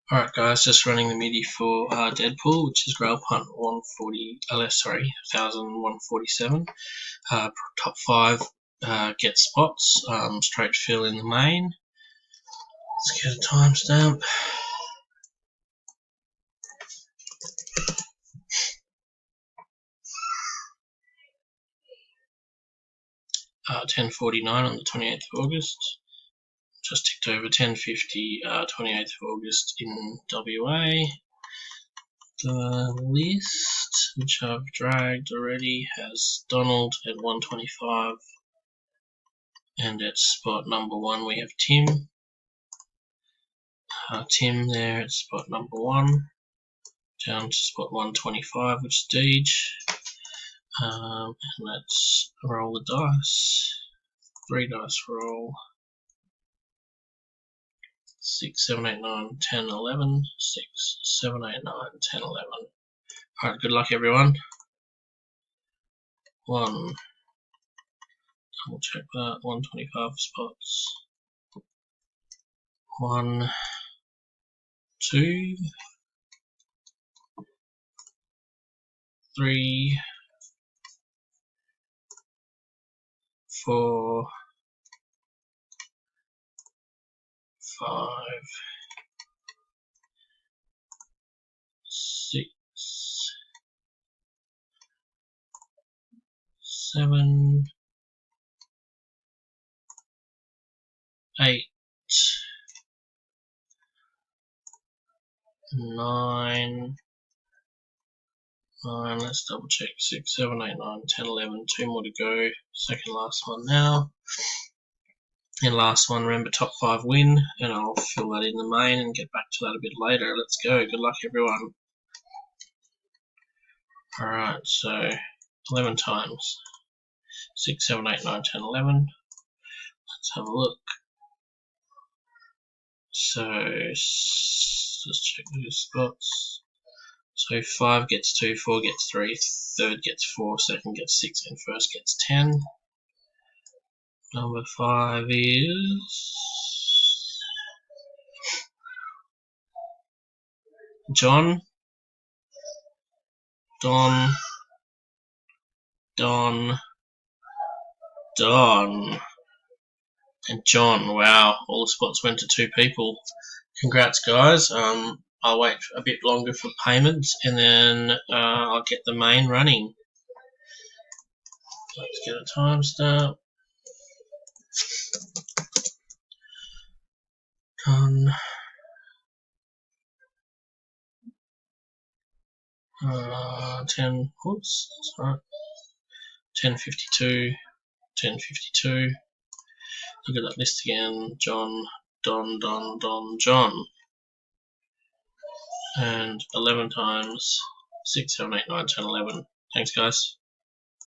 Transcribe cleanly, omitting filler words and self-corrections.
Alright guys, just running the MIDI for Deadpool, which is Grail Punt 1147. Top 5 get spots, straight fill in the main. Let's get a timestamp. Uh, 10:49 on the 28th of August. Just ticked over 10:50, 28th of August in WA. The list, which I've dragged already, has Donald at 125, and at spot number 1 we have Tim. Tim there at spot number 1, down to spot 125, which is Deej. And let's roll the dice. 3 dice roll. 6, 7, 8, 9, 10, 11. 6, 7, 8, 9, 10, 11. Alright, good luck everyone. 1. Double check that. 125 spots. 1, 2, 3, 4, 5, 6, 7, 8, 9, let's double check. 6, 7, 8, 9, 10, 11. 2 more to go. Second last one now. And last one, remember top 5 win, and I'll fill that in the main and get back to that a bit later. Let's go. Good luck everyone. Alright, so 11 times. 6, 7, 8, 9, 10, 11. Let's have a look. So let's check those spots. So 5 gets 2, 4 gets 3, third gets 4, second gets 6, and first gets 10. Number 5 is John, Don, and John. Wow, all the spots went to 2 people. Congrats guys. I'll wait a bit longer for payments, and then I'll get the main running. Let's get a timestamp. Done. 10. Oops, that's right. 10:52. 10:52. Look at that list again. John, Don, John. And 11 times 6, 7, 8, 9, 10, 11. Thanks guys.